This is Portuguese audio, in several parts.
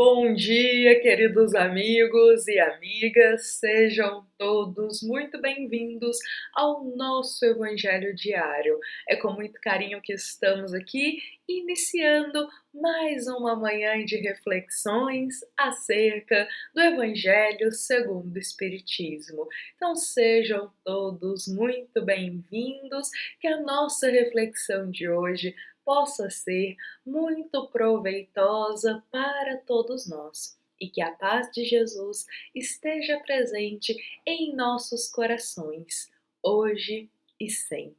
Bom dia, queridos amigos e amigas, sejam todos muito bem-vindos ao nosso Evangelho Diário. É com muito carinho que estamos aqui iniciando mais uma manhã de reflexões acerca do Evangelho segundo o Espiritismo. Então sejam todos muito bem-vindos, que a nossa reflexão de hoje possa ser muito proveitosa para todos nós e que a paz de Jesus esteja presente em nossos corações, hoje e sempre.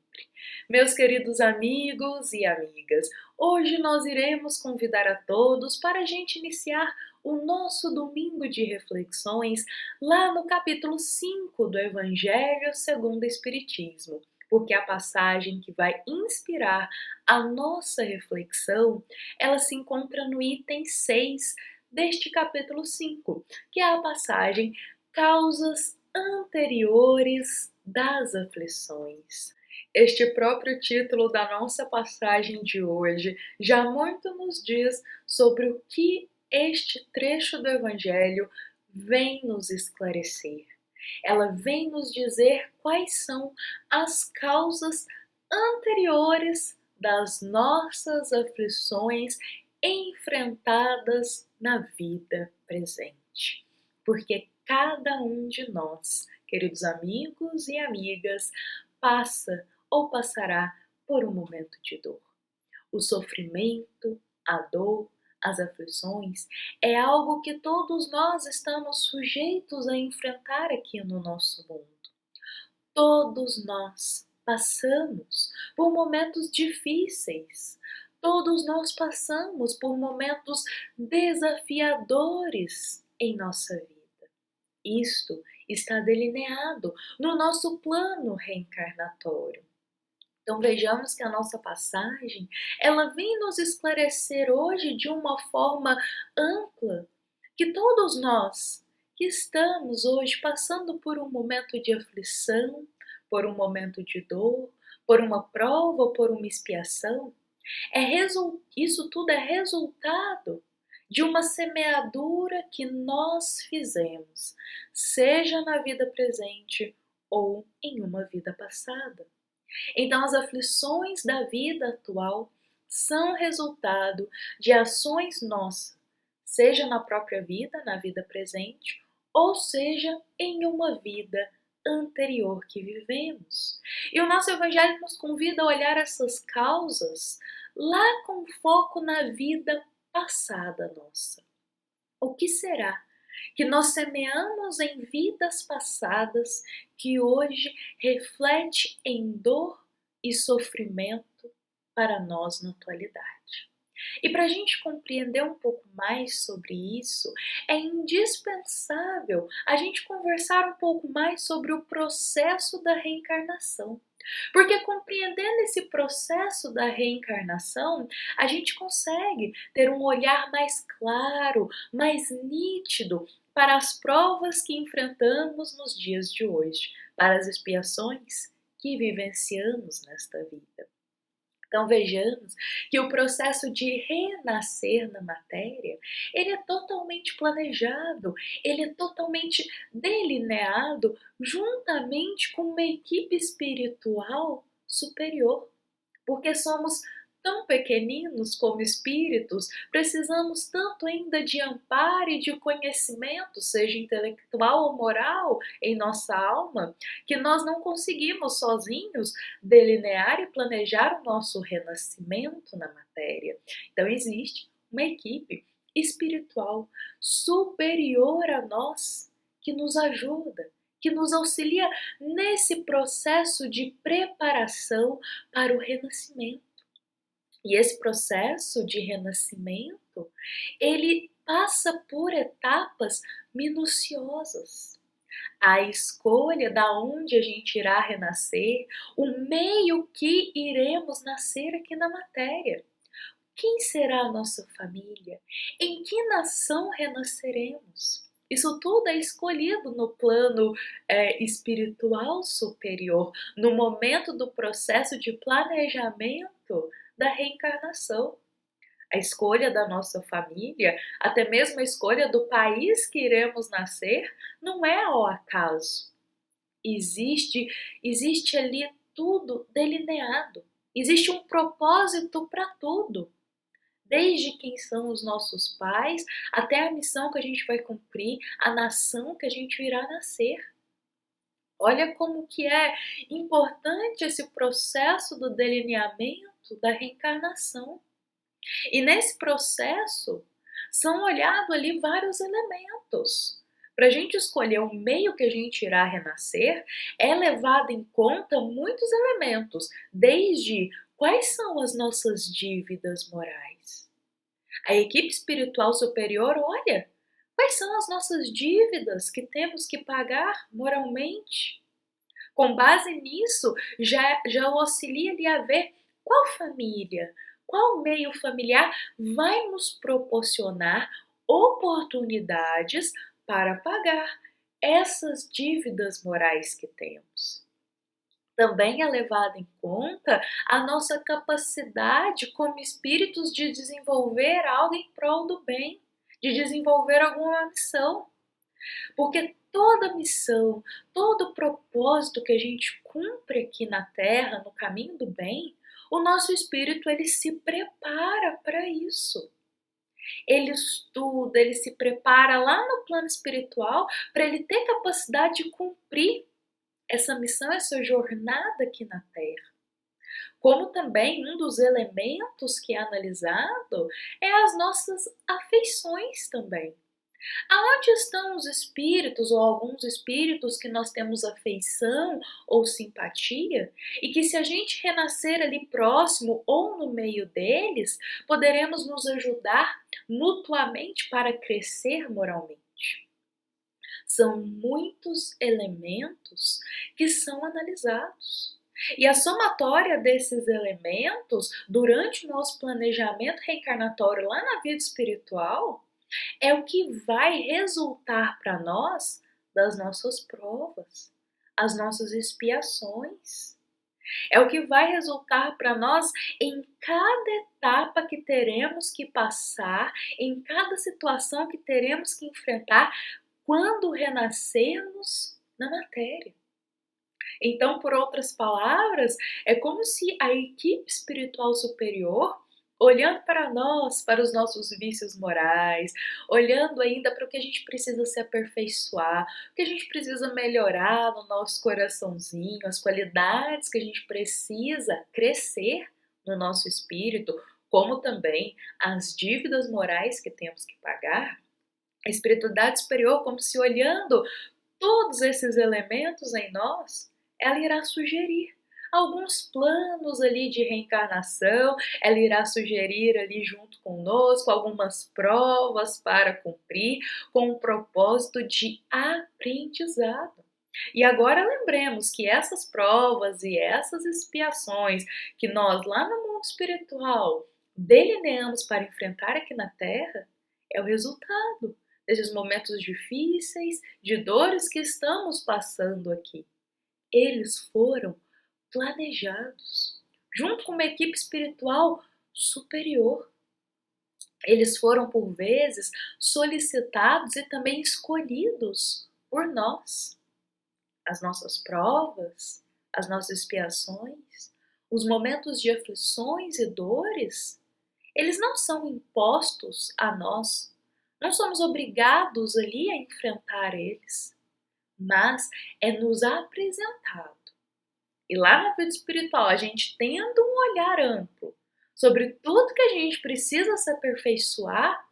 Meus queridos amigos e amigas, hoje nós iremos convidar a todos para a gente iniciar o nosso domingo de reflexões lá no capítulo 5 do Evangelho segundo o Espiritismo, porque a passagem que vai inspirar a nossa reflexão, ela se encontra no item 6 deste capítulo 5, que é a passagem Causas Anteriores das Aflições. Este próprio título da nossa passagem de hoje já muito nos diz sobre o que este trecho do Evangelho vem nos esclarecer. Ela vem nos dizer quais são as causas anteriores das nossas aflições enfrentadas na vida presente. Porque cada um de nós, queridos amigos e amigas, passa ou passará por um momento de dor. O sofrimento, a dor, as aflições é algo que todos nós estamos sujeitos a enfrentar aqui no nosso mundo. Todos nós passamos por momentos difíceis. Todos nós passamos por momentos desafiadores em nossa vida. Isto está delineado no nosso plano reencarnatório. Então vejamos que a nossa passagem, ela vem nos esclarecer hoje de uma forma ampla que todos nós que estamos hoje passando por um momento de aflição, por um momento de dor, por uma prova, por uma expiação, isso tudo é resultado de uma semeadura que nós fizemos, seja na vida presente ou em uma vida passada. Então, as aflições da vida atual são resultado de ações nossas, seja na própria vida, na vida presente, ou seja em uma vida anterior que vivemos. E o nosso Evangelho nos convida a olhar essas causas lá com foco na vida passada nossa. O que será que nós semeamos em vidas passadas que hoje reflete em dor e sofrimento para nós na atualidade? E para a gente compreender um pouco mais sobre isso, é indispensável a gente conversar um pouco mais sobre o processo da reencarnação. Porque compreendendo esse processo da reencarnação, a gente consegue ter um olhar mais claro, mais nítido para as provas que enfrentamos nos dias de hoje, para as expiações que vivenciamos nesta vida. Então vejamos que o processo de renascer na matéria, ele é totalmente planejado, ele é totalmente delineado juntamente com uma equipe espiritual superior. Porque somos tão pequeninos como espíritos, precisamos tanto ainda de amparo e de conhecimento, seja intelectual ou moral, em nossa alma, que nós não conseguimos sozinhos delinear e planejar o nosso renascimento na matéria. Então existe uma equipe espiritual superior a nós que nos ajuda, que nos auxilia nesse processo de preparação para o renascimento. E esse processo de renascimento, ele passa por etapas minuciosas. A escolha da onde a gente irá renascer, o meio que iremos nascer aqui na matéria. Quem será a nossa família? Em que nação renasceremos? Isso tudo é escolhido no plano espiritual superior, no momento do processo de planejamento da reencarnação. A escolha da nossa família, até mesmo a escolha do país que iremos nascer, não é ao acaso. Existe ali tudo delineado. Existe um propósito para tudo. Desde quem são os nossos pais, até a missão que a gente vai cumprir, a nação que a gente irá nascer. Olha como que é importante esse processo do delineamento da reencarnação. E nesse processo são olhados ali vários elementos. Para a gente escolher o meio que a gente irá renascer, é levado em conta muitos elementos, desde quais são as nossas dívidas morais. A equipe espiritual superior olha quais são as nossas dívidas que temos que pagar moralmente. Com base nisso, já auxilia ali a ver qual família, qual meio familiar vai nos proporcionar oportunidades para pagar essas dívidas morais que temos. Também é levada em conta a nossa capacidade como espíritos de desenvolver algo em prol do bem, de desenvolver alguma missão. Porque toda missão, todo propósito que a gente cumpre aqui na Terra, no caminho do bem, o nosso espírito ele se prepara para isso. Ele estuda, ele se prepara lá no plano espiritual para ele ter capacidade de cumprir essa missão, essa jornada aqui na Terra. Como também um dos elementos que é analisado é as nossas afeições também. Aonde estão os espíritos ou alguns espíritos que nós temos afeição ou simpatia e que se a gente renascer ali próximo ou no meio deles, poderemos nos ajudar mutuamente para crescer moralmente? São muitos elementos que são analisados. E a somatória desses elementos, durante o nosso planejamento reencarnatório lá na vida espiritual, é o que vai resultar para nós das nossas provas, as nossas expiações. É o que vai resultar para nós em cada etapa que teremos que passar, em cada situação que teremos que enfrentar quando renascermos na matéria. Então, por outras palavras, é como se a equipe espiritual superior, olhando para nós, para os nossos vícios morais, olhando ainda para o que a gente precisa se aperfeiçoar, o que a gente precisa melhorar no nosso coraçãozinho, as qualidades que a gente precisa crescer no nosso espírito, como também as dívidas morais que temos que pagar, a espiritualidade superior, como se olhando todos esses elementos em nós, ela irá sugerir alguns planos ali de reencarnação, ela irá sugerir ali junto conosco algumas provas para cumprir com o propósito de aprendizado. E agora lembremos que essas provas e essas expiações que nós lá no mundo espiritual delineamos para enfrentar aqui na Terra é o resultado desses momentos difíceis, de dores que estamos passando aqui. Eles foram planejados, junto com uma equipe espiritual superior. Eles foram, por vezes, solicitados e também escolhidos por nós. As nossas provas, as nossas expiações, os momentos de aflições e dores, eles não são impostos a nós. Não somos obrigados ali a enfrentar eles, mas é nos apresentado. E lá na vida espiritual, a gente tendo um olhar amplo sobre tudo que a gente precisa se aperfeiçoar,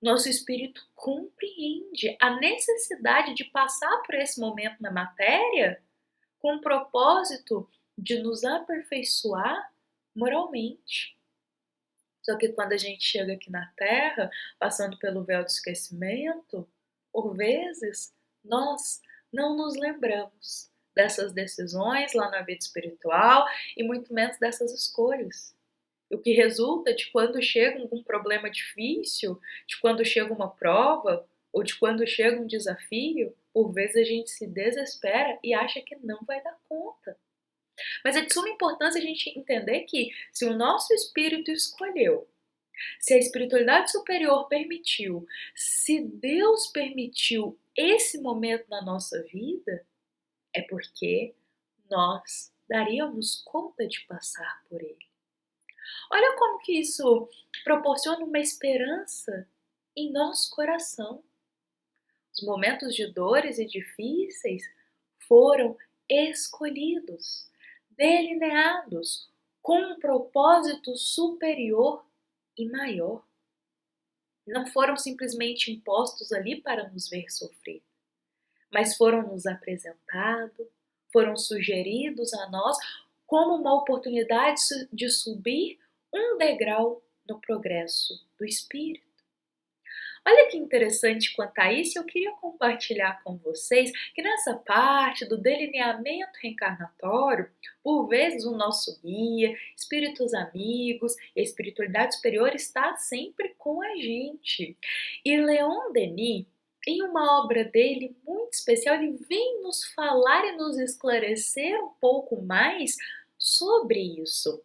nosso espírito compreende a necessidade de passar por esse momento na matéria com o propósito de nos aperfeiçoar moralmente. Só que quando a gente chega aqui na Terra, passando pelo véu do esquecimento, por vezes nós não nos lembramos dessas decisões lá na vida espiritual e muito menos dessas escolhas. O que resulta de quando chega algum problema difícil, de quando chega uma prova ou de quando chega um desafio, por vezes a gente se desespera e acha que não vai dar conta. Mas é de suma importância a gente entender que se o nosso espírito escolheu Se a espiritualidade superior permitiu, se Deus permitiu esse momento na nossa vida, é porque nós daríamos conta de passar por ele. Olha como que isso proporciona uma esperança em nosso coração. Os momentos de dores e difíceis foram escolhidos, delineados com um propósito superior e maior. Não foram simplesmente impostos ali para nos ver sofrer, mas foram nos apresentados, foram sugeridos a nós como uma oportunidade de subir um degrau no progresso do espírito. Olha que interessante quanto a isso, eu queria compartilhar com vocês que nessa parte do delineamento reencarnatório, por vezes o nosso guia, espíritos amigos e a espiritualidade superior está sempre com a gente. E Leon Denis, em uma obra dele muito especial, ele vem nos falar e nos esclarecer um pouco mais sobre isso.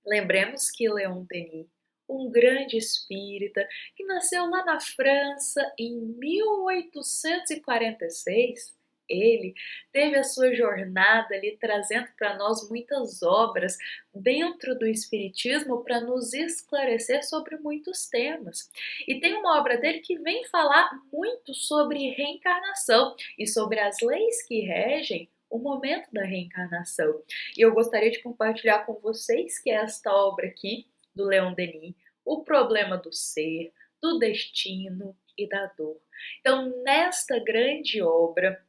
Lembremos que Leon Denis, um grande espírita que nasceu lá na França em 1846, ele teve a sua jornada ali trazendo para nós muitas obras dentro do espiritismo para nos esclarecer sobre muitos temas. E tem uma obra dele que vem falar muito sobre reencarnação e sobre as leis que regem o momento da reencarnação. E eu gostaria de compartilhar com vocês que é esta obra aqui, do Leon Denis, O Problema do Ser, do Destino e da Dor. Então, nesta grande obra,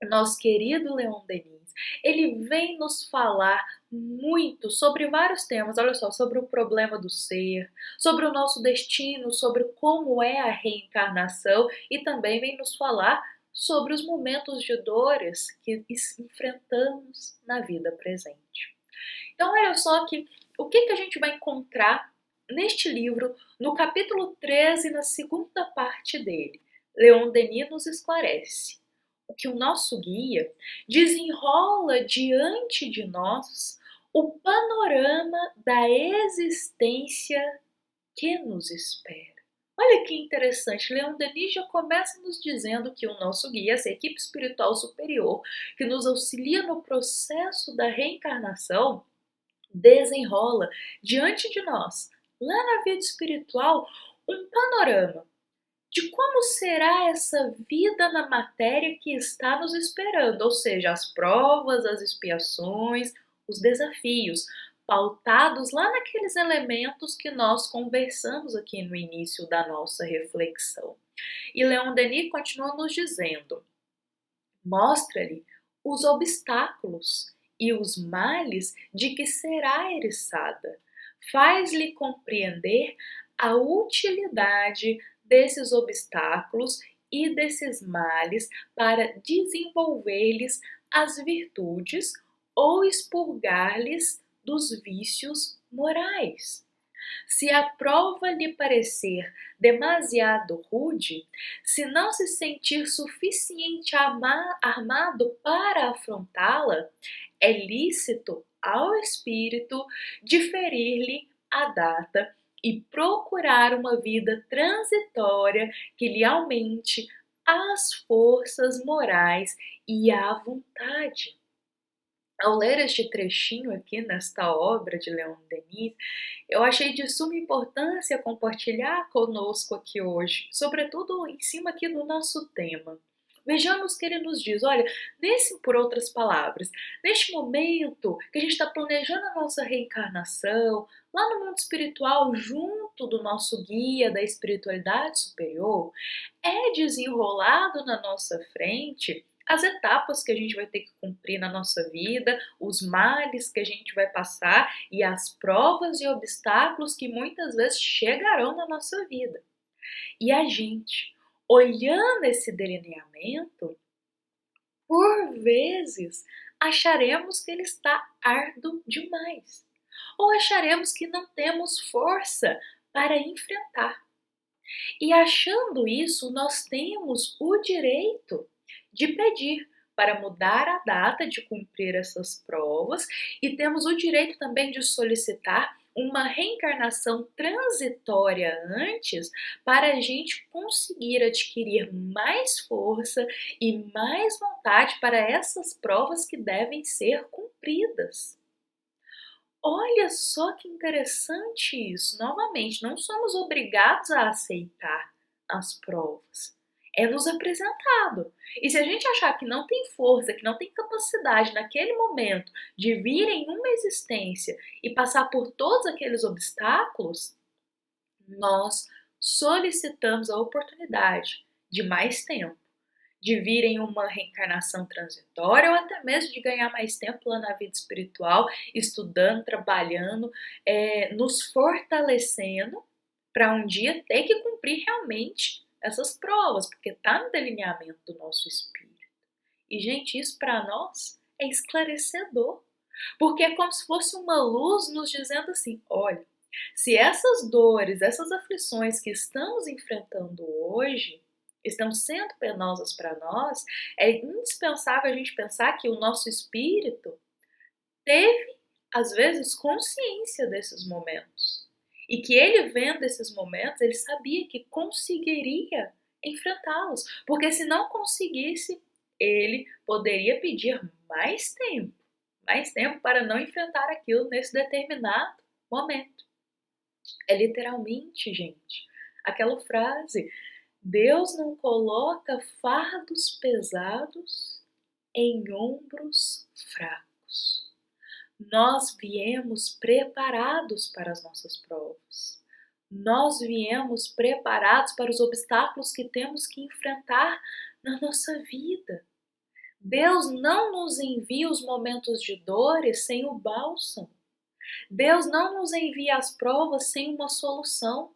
nosso querido Leon Denis, ele vem nos falar muito sobre vários temas, olha só, sobre o problema do ser, sobre o nosso destino, sobre como é a reencarnação e também vem nos falar sobre os momentos de dores que enfrentamos na vida presente. Então, olha só que o que a gente vai encontrar neste livro, no capítulo 13, na segunda parte dele. Leon Denis nos esclarece o que o nosso guia desenrola diante de nós o panorama da existência que nos espera. Olha que interessante, Leon Denis já começa nos dizendo que o nosso guia, essa equipe espiritual superior, que nos auxilia no processo da reencarnação, desenrola diante de nós, lá na vida espiritual, um panorama de como será essa vida na matéria que está nos esperando, ou seja, as provas, as expiações, os desafios, pautados lá naqueles elementos que nós conversamos aqui no início da nossa reflexão. E Leon Denis continua nos dizendo: mostra-lhe os obstáculos e os males de que será eriçada, faz-lhe compreender a utilidade desses obstáculos e desses males para desenvolver-lhes as virtudes ou expurgar-lhes dos vícios morais. Se a prova lhe parecer demasiado rude, se não se sentir suficiente armado para afrontá-la, é lícito ao espírito diferir-lhe a data e procurar uma vida transitória que lhe aumente as forças morais e a vontade. Ao ler este trechinho aqui nesta obra de Leon Denis, eu achei de suma importância compartilhar conosco aqui hoje, sobretudo em cima aqui do nosso tema. Vejamos que ele nos diz, olha, por outras palavras, neste momento que a gente está planejando a nossa reencarnação, lá no mundo espiritual, junto do nosso guia da espiritualidade superior, é desenrolado na nossa frente as etapas que a gente vai ter que cumprir na nossa vida, os males que a gente vai passar e as provas e obstáculos que muitas vezes chegarão na nossa vida. E a gente, olhando esse delineamento, por vezes acharemos que ele está árduo demais, ou acharemos que não temos força para enfrentar. E achando isso, nós temos o direito de pedir para mudar a data de cumprir essas provas e temos o direito também de solicitar uma reencarnação transitória antes para a gente conseguir adquirir mais força e mais vontade para essas provas que devem ser cumpridas. Olha só que interessante isso. Novamente, não somos obrigados a aceitar as provas. É nos apresentado. E se a gente achar que não tem força, que não tem capacidade naquele momento de vir em uma existência e passar por todos aqueles obstáculos, nós solicitamos a oportunidade de mais tempo, de vir em uma reencarnação transitória ou até mesmo de ganhar mais tempo lá na vida espiritual, estudando, trabalhando, nos fortalecendo para um dia ter que cumprir realmente essas provas, porque está no delineamento do nosso espírito. E, gente, isso para nós é esclarecedor, porque é como se fosse uma luz nos dizendo assim: olha, se essas dores, essas aflições que estamos enfrentando hoje estão sendo penosas para nós, é indispensável a gente pensar que o nosso espírito teve, às vezes, consciência desses momentos. E que ele, vendo esses momentos, ele sabia que conseguiria enfrentá-los. Porque se não conseguisse, ele poderia pedir mais tempo para não enfrentar aquilo nesse determinado momento. É literalmente, gente, aquela frase: Deus não coloca fardos pesados em ombros fracos. Nós viemos preparados para as nossas provas. Nós viemos preparados para os obstáculos que temos que enfrentar na nossa vida. Deus não nos envia os momentos de dores sem o bálsamo. Deus não nos envia as provas sem uma solução,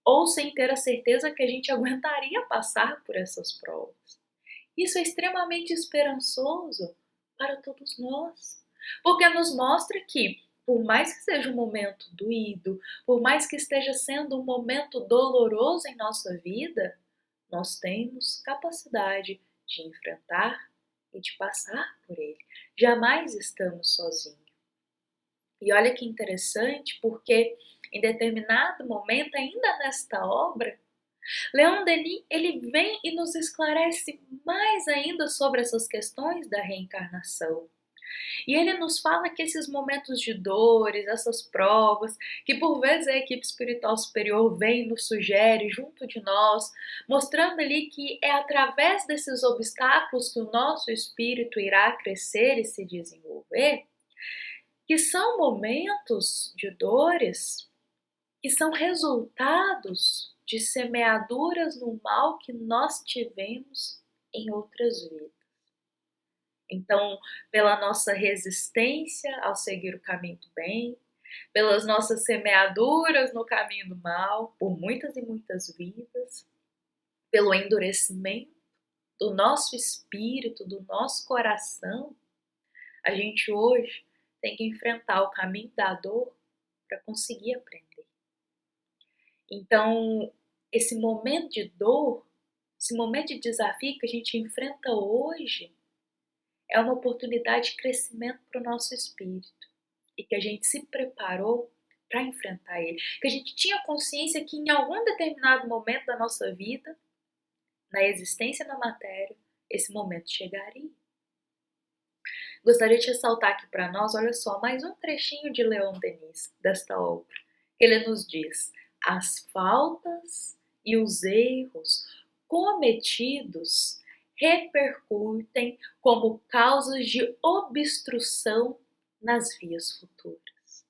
ou sem ter a certeza que a gente aguentaria passar por essas provas. Isso é extremamente esperançoso para todos nós, porque nos mostra que, por mais que seja um momento doído, por mais que esteja sendo um momento doloroso em nossa vida, nós temos capacidade de enfrentar e de passar por ele. Jamais estamos sozinhos. E olha que interessante, porque em determinado momento, ainda nesta obra, Leon Denis ele vem e nos esclarece mais ainda sobre essas questões da reencarnação. E ele nos fala que esses momentos de dores, essas provas, que por vezes a equipe espiritual superior vem e nos sugere junto de nós, mostrando ali que é através desses obstáculos que o nosso espírito irá crescer e se desenvolver, que são momentos de dores que são resultados de semeaduras no mal que nós tivemos em outras vidas. Então, pela nossa resistência ao seguir o caminho do bem, pelas nossas semeaduras no caminho do mal, por muitas e muitas vidas, pelo endurecimento do nosso espírito, do nosso coração, a gente hoje tem que enfrentar o caminho da dor para conseguir aprender. Então, esse momento de dor, esse momento de desafio que a gente enfrenta hoje, é uma oportunidade de crescimento para o nosso espírito. E que a gente se preparou para enfrentar ele. Que a gente tinha consciência que em algum determinado momento da nossa vida, na existência da matéria, esse momento chegaria. Gostaria de ressaltar aqui para nós, olha só, mais um trechinho de Leon Denis, desta obra, que ele nos diz: as faltas e os erros cometidos repercutem como causas de obstrução nas vias futuras.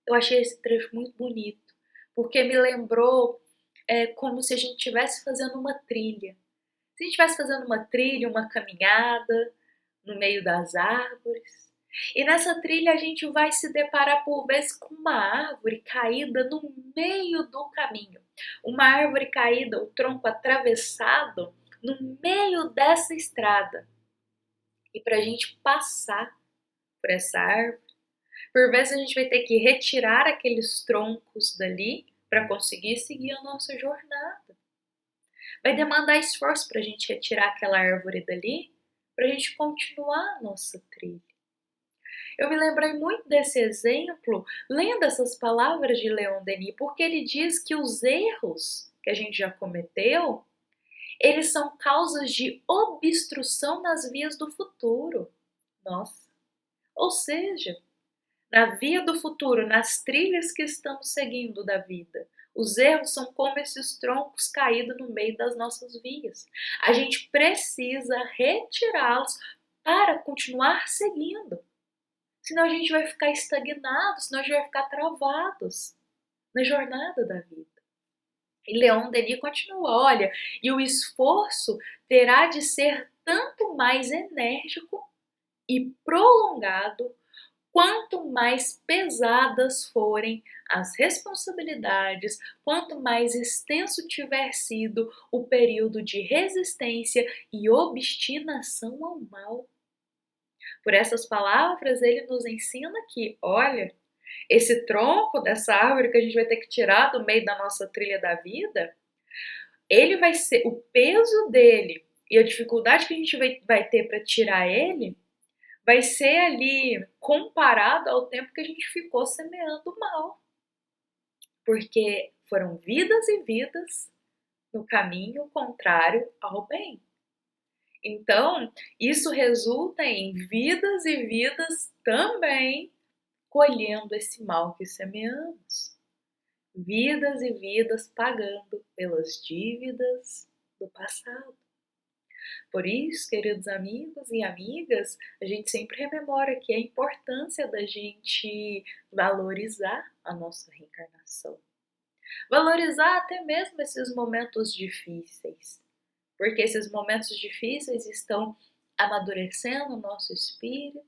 Eu achei esse trecho muito bonito, porque me lembrou como se a gente estivesse fazendo uma trilha. Se a gente estivesse fazendo uma trilha, uma caminhada no meio das árvores, e nessa trilha a gente vai se deparar por vezes com uma árvore caída no meio do caminho. Uma árvore caída, o tronco atravessado no meio dessa estrada. E para a gente passar por essa árvore, por vezes a gente vai ter que retirar aqueles troncos dali para conseguir seguir a nossa jornada. Vai demandar esforço para a gente retirar aquela árvore dali, para a gente continuar a nossa trilha. Eu me lembrei muito desse exemplo lendo essas palavras de Leon Denis, porque ele diz que os erros que a gente já cometeu, eles são causas de obstrução nas vias do futuro. Nossa! Ou seja, na via do futuro, nas trilhas que estamos seguindo da vida, os erros são como esses troncos caídos no meio das nossas vias. A gente precisa retirá-los para continuar seguindo. Senão a gente vai ficar estagnado, senão a gente vai ficar travados na jornada da vida. E Leon Denis continua, olha, e o esforço terá de ser tanto mais enérgico e prolongado quanto mais pesadas forem as responsabilidades, quanto mais extenso tiver sido o período de resistência e obstinação ao mal. Por essas palavras, ele nos ensina que, olha, esse tronco dessa árvore que a gente vai ter que tirar do meio da nossa trilha da vida, ele vai ser, o peso dele e a dificuldade que a gente vai ter para tirar ele, vai ser ali comparado ao tempo que a gente ficou semeando mal. Porque foram vidas e vidas no caminho contrário ao bem. Então, isso resulta em vidas e vidas também colhendo esse mal que semeamos. Vidas e vidas pagando pelas dívidas do passado. Por isso, queridos amigos e amigas, a gente sempre rememora aqui a importância da gente valorizar a nossa reencarnação. Valorizar até mesmo esses momentos difíceis, porque esses momentos difíceis estão amadurecendo o nosso espírito,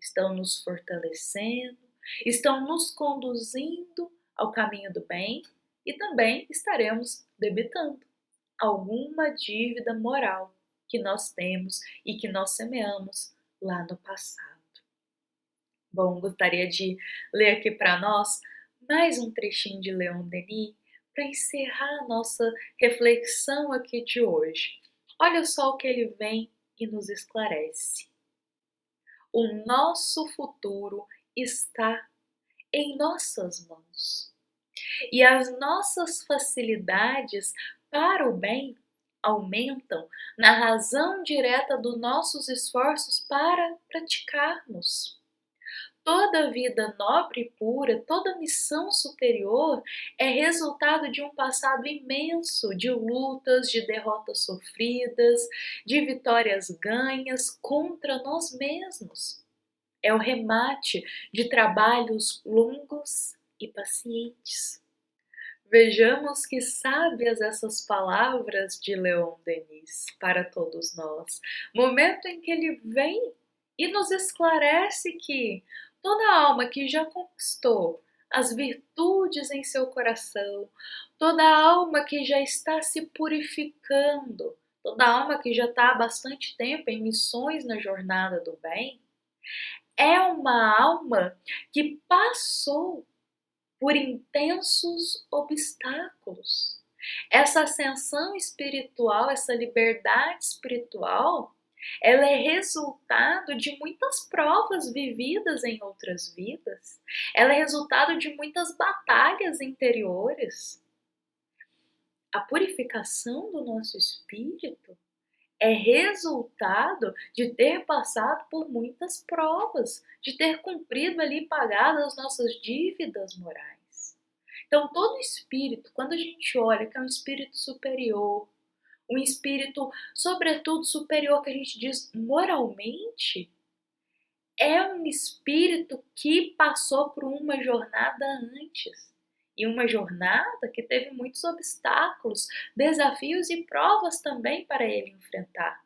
estão nos fortalecendo, estão nos conduzindo ao caminho do bem e também estaremos debitando alguma dívida moral que nós temos e que nós semeamos lá no passado. Bom, gostaria de ler aqui para nós mais um trechinho de Leon Denis para encerrar a nossa reflexão aqui de hoje. Olha só o que ele vem e nos esclarece. O nosso futuro está em nossas mãos. E as nossas facilidades para o bem aumentam na razão direta dos nossos esforços para praticarmos. Toda vida nobre e pura, toda missão superior é resultado de um passado imenso de lutas, de derrotas sofridas, de vitórias ganhas contra nós mesmos. É o remate de trabalhos longos e pacientes. Vejamos que sábias essas palavras de Leon Denis para todos nós. Momento em que ele vem e nos esclarece que toda alma que já conquistou as virtudes em seu coração, toda alma que já está se purificando, toda alma que já está há bastante tempo em missões na jornada do bem, é uma alma que passou por intensos obstáculos. Essa ascensão espiritual, essa liberdade espiritual, ela é resultado de muitas provas vividas em outras vidas. Ela é resultado de muitas batalhas interiores. A purificação do nosso espírito é resultado de ter passado por muitas provas, de ter cumprido ali, pagado as nossas dívidas morais. Então, todo espírito, quando a gente olha que é um espírito superior, um espírito, sobretudo, superior, que a gente diz moralmente, é um espírito que passou por uma jornada antes. E uma jornada que teve muitos obstáculos, desafios e provas também para ele enfrentar.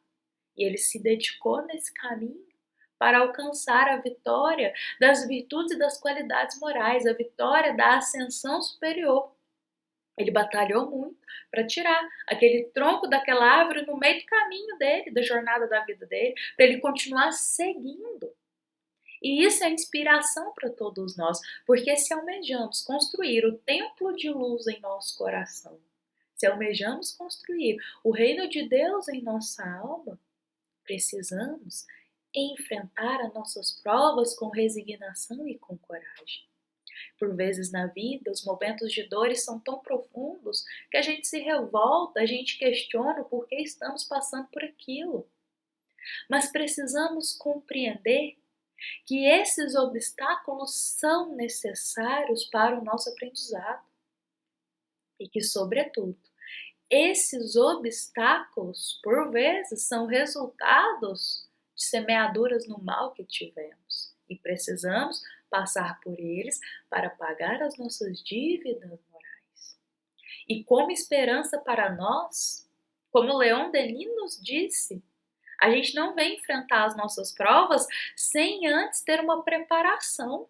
E ele se dedicou nesse caminho para alcançar a vitória das virtudes e das qualidades morais, a vitória da ascensão superior. Ele batalhou muito para tirar aquele tronco daquela árvore no meio do caminho dele, da jornada da vida dele, para ele continuar seguindo. E isso é inspiração para todos nós, porque se almejamos construir o templo de luz em nosso coração, se almejamos construir o reino de Deus em nossa alma, precisamos enfrentar as nossas provas com resignação e com coragem. Por vezes na vida, os momentos de dores são tão profundos que a gente se revolta, a gente questiona o porquê estamos passando por aquilo. Mas precisamos compreender que esses obstáculos são necessários para o nosso aprendizado. E que, sobretudo, esses obstáculos, por vezes, são resultados de semeaduras no mal que tivemos. E precisamos passar por eles para pagar as nossas dívidas morais. E como esperança para nós, como Leon Denis nos disse, a gente não vem enfrentar as nossas provas sem antes ter uma preparação.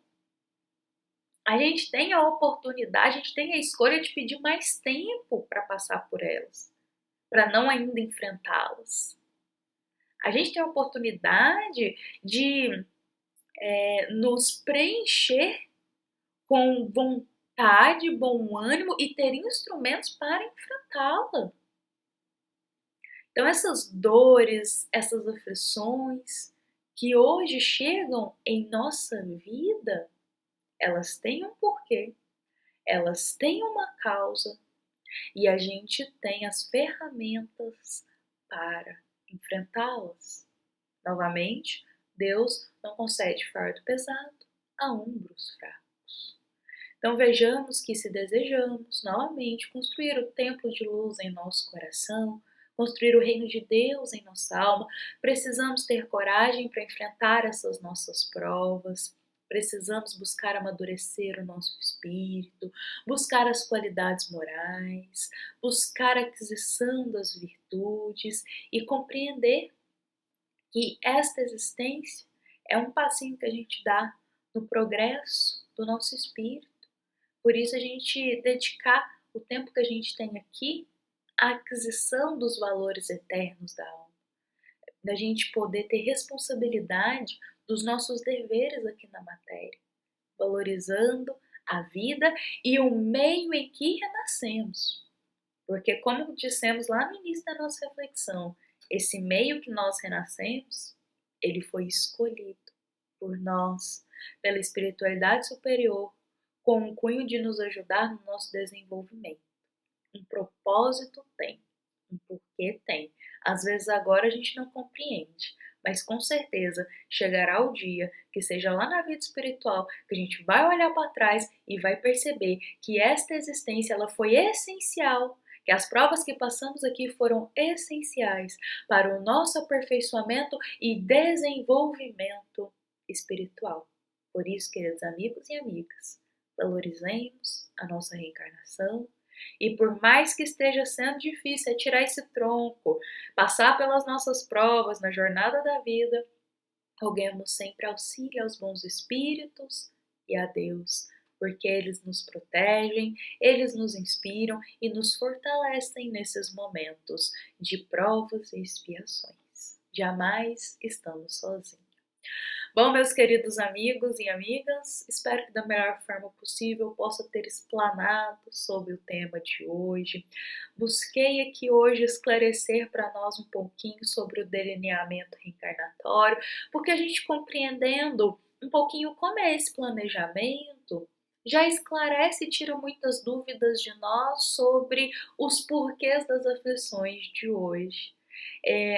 A gente tem a oportunidade, a gente tem a escolha de pedir mais tempo para passar por elas, para não ainda enfrentá-las. A gente tem a oportunidade de nos preencher com vontade, bom ânimo e ter instrumentos para enfrentá-la. Então, essas dores, essas aflições que hoje chegam em nossa vida, elas têm um porquê, elas têm uma causa e a gente tem as ferramentas para enfrentá-las. Novamente, Deus não concede fardo pesado a ombros fracos. Então vejamos que se desejamos novamente construir o templo de luz em nosso coração, construir o reino de Deus em nossa alma, precisamos ter coragem para enfrentar essas nossas provas, precisamos buscar amadurecer o nosso espírito, buscar as qualidades morais, buscar a aquisição das virtudes e compreender que esta existência é um passinho que a gente dá no progresso do nosso espírito. Por isso a gente dedicar o tempo que a gente tem aqui à aquisição dos valores eternos da alma, da gente poder ter responsabilidade dos nossos deveres aqui na matéria, valorizando a vida e o meio em que renascemos. Porque, como dissemos lá no início da nossa reflexão, esse meio que nós renascemos, ele foi escolhido por nós, pela espiritualidade superior, com o cunho de nos ajudar no nosso desenvolvimento. Um propósito tem, um porquê tem. Às vezes agora a gente não compreende, mas com certeza chegará o dia que seja lá na vida espiritual que a gente vai olhar para trás e vai perceber que esta existência ela foi essencial, que as provas que passamos aqui foram essenciais para o nosso aperfeiçoamento e desenvolvimento espiritual. Por isso, queridos amigos e amigas, valorizemos a nossa reencarnação e por mais que esteja sendo difícil tirar esse tronco, passar pelas nossas provas na jornada da vida, roguemos sempre auxílio aos bons espíritos e a Deus, porque eles nos protegem, eles nos inspiram e nos fortalecem nesses momentos de provas e expiações. Jamais estamos sozinhos. Bom, meus queridos amigos e amigas, espero que da melhor forma possível possa ter explanado sobre o tema de hoje. Busquei aqui hoje esclarecer para nós um pouquinho sobre o delineamento reencarnatório, porque a gente compreendendo um pouquinho como é esse planejamento, já esclarece e tira muitas dúvidas de nós sobre os porquês das aflições de hoje.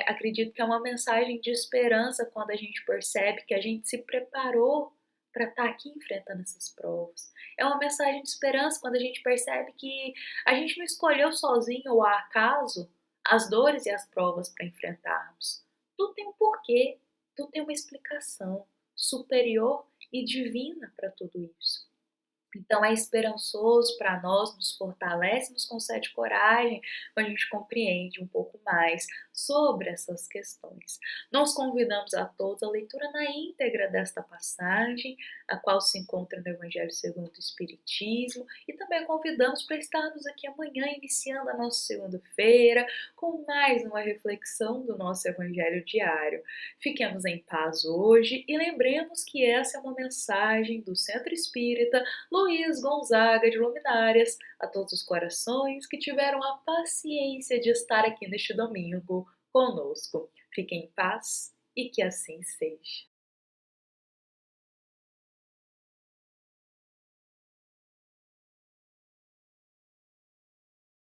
Acredito que é uma mensagem de esperança quando a gente percebe que a gente se preparou para estar aqui enfrentando essas provas. É uma mensagem de esperança quando a gente percebe que a gente não escolheu sozinho ou ao acaso as dores e as provas para enfrentarmos. Tudo tem um porquê, tudo tem uma explicação superior e divina para tudo isso. Então é esperançoso para nós, nos fortalece, nos concede coragem quando a gente compreende um pouco mais sobre essas questões. Nós convidamos a todos a leitura na íntegra desta passagem, a qual se encontra no Evangelho segundo o Espiritismo, e também convidamos para estarmos aqui amanhã, iniciando a nossa segunda-feira, com mais uma reflexão do nosso Evangelho diário. Fiquemos em paz hoje e lembremos que essa é uma mensagem do Centro Espírita Luiz Gonzaga de Luminárias, a todos os corações que tiveram a paciência de estar aqui neste domingo conosco. Fiquem em paz e que assim seja.